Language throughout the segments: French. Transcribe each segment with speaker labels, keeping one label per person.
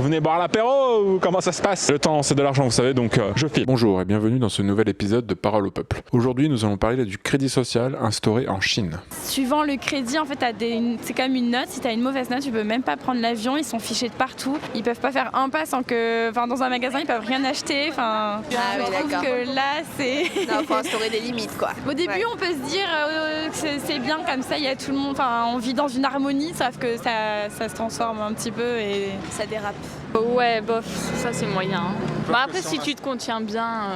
Speaker 1: Vous venez boire l'apéro ou comment ça se passe? Le temps c'est de l'argent vous savez donc je file. Bonjour et bienvenue dans ce nouvel épisode de Parole au Peuple. Aujourd'hui nous allons parler du crédit social instauré en Chine.
Speaker 2: Suivant le crédit en fait c'est quand même une note, si t'as une mauvaise note tu peux même pas prendre l'avion, ils sont fichés de partout, ils peuvent pas faire un pas sans que, dans un magasin ils peuvent rien acheter, je trouve que là c'est...
Speaker 3: Non, faut instaurer des limites quoi.
Speaker 2: Au début on peut se dire que c'est bien comme ça, il y a tout le monde, on vit dans une harmonie, sauf que ça se transforme un petit peu et
Speaker 3: ça dérape.
Speaker 4: Ouais, bof, ça c'est moyen. Après, si tu te contiens bien,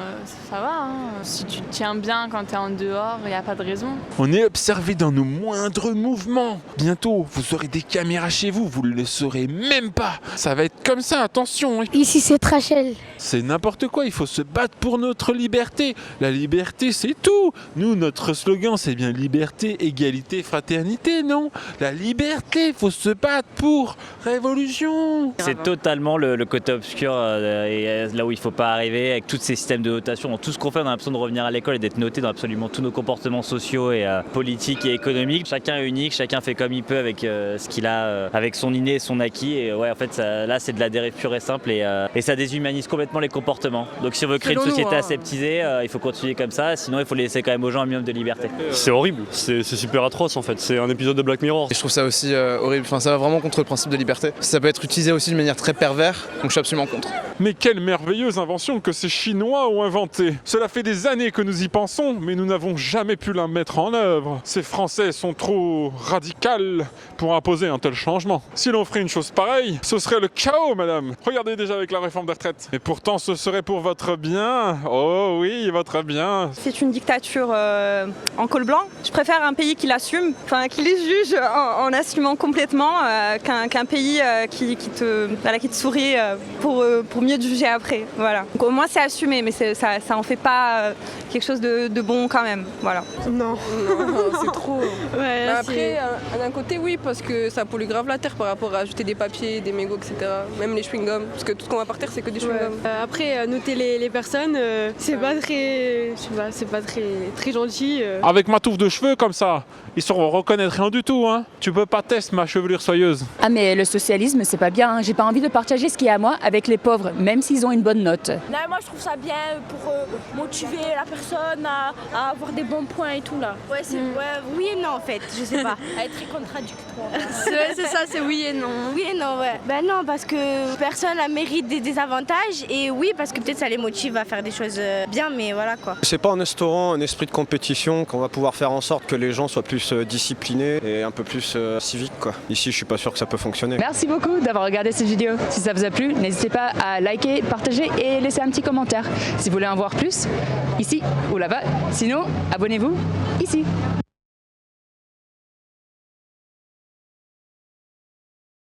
Speaker 4: ça va. Si tu te tiens bien quand t'es en dehors, il n'y a pas de raison.
Speaker 1: On est observé dans nos moindres mouvements. Bientôt, vous aurez des caméras chez vous, vous ne le saurez même pas. Ça va être comme ça, attention.
Speaker 5: Ici c'est Trachel.
Speaker 1: C'est n'importe quoi, il faut se battre pour notre liberté. La liberté, c'est tout. Nous, notre slogan, c'est bien liberté, égalité, fraternité, non? La liberté, il faut se battre pour révolution.
Speaker 6: C'est totalement le côté obscur et là où il ne faut pas arriver avec tous ces systèmes de notation. Dans tout ce qu'on fait, on a l'impression de revenir à l'école et d'être noté dans absolument tous nos comportements sociaux et politiques et économiques. Chacun est unique, chacun fait comme il peut avec ce qu'il a, avec son inné et son acquis. Et ouais, en fait, là, c'est de la dérive pure et simple et ça déshumanise complètement les comportements. Donc si on veut créer une société aseptisée, il faut continuer comme ça. Sinon, il faut laisser quand même aux gens un minimum de liberté.
Speaker 7: C'est horrible, c'est super atroce en fait. C'est un épisode de Black Mirror.
Speaker 8: Et je trouve ça aussi horrible. Ça va vraiment contre le principe de liberté. Ça peut être utilisé aussi de manière très pervers, donc je suis absolument contre.
Speaker 1: Mais quelle merveilleuse invention que ces Chinois ont inventée. Cela fait des années que nous y pensons, mais nous n'avons jamais pu la mettre en œuvre. Ces Français sont trop radicaux pour imposer un tel changement. Si l'on ferait une chose pareille, ce serait le chaos, madame. Regardez déjà avec la réforme des retraites. Et pourtant, ce serait pour votre bien. Oh oui, votre bien.
Speaker 9: C'est une dictature en col blanc. Je préfère un pays qui l'assume, qui les juge en assumant complètement, qu'un pays qui te sourit pour mieux te juger après. Voilà. Donc au moins c'est assumé, mais ça en fait pas quelque chose de bon quand même. Voilà.
Speaker 10: Non, c'est trop. Ouais, après, d'un côté oui, parce que ça pollue grave la terre par rapport à ajouter des papiers, des mégots, etc. Même les chewing-gums, parce que tout ce qu'on va par terre c'est que des chewing-gums.
Speaker 11: Après, noter les personnes, c'est pas très, je sais pas, c'est pas très gentil.
Speaker 1: Avec ma touffe de cheveux comme ça, ils sauront reconnaître rien du tout, hein. Tu peux pas tester ma chevelure soyeuse.
Speaker 12: Ah mais le socialisme c'est pas bien, j'ai pas envie de partager ce qui est à moi avec les pauvres, même s'ils ont une bonne note.
Speaker 13: Non, moi je trouve ça bien pour motiver la personne à avoir des bons points et tout là.
Speaker 3: Ouais, oui et non en fait, je sais pas.
Speaker 13: À être très contradictoire.
Speaker 3: C'est ça, c'est oui et non.
Speaker 13: Oui et non, ouais. Ben non, parce que personne a mérite des avantages et oui, parce que peut-être ça les motive à faire des choses bien, mais voilà quoi.
Speaker 14: C'est pas en instaurant un esprit de compétition qu'on va pouvoir faire en sorte que les gens soient plus disciplinés et un peu plus civiques quoi. Ici, je suis pas sûr que ça peut fonctionner.
Speaker 12: Merci beaucoup d'avoir regardé cette vidéo. Si ça vous a plu, n'hésitez pas à liker, partager et laisser un petit commentaire. Si vous voulez en voir plus, ici ou là-bas. Sinon, abonnez-vous ici.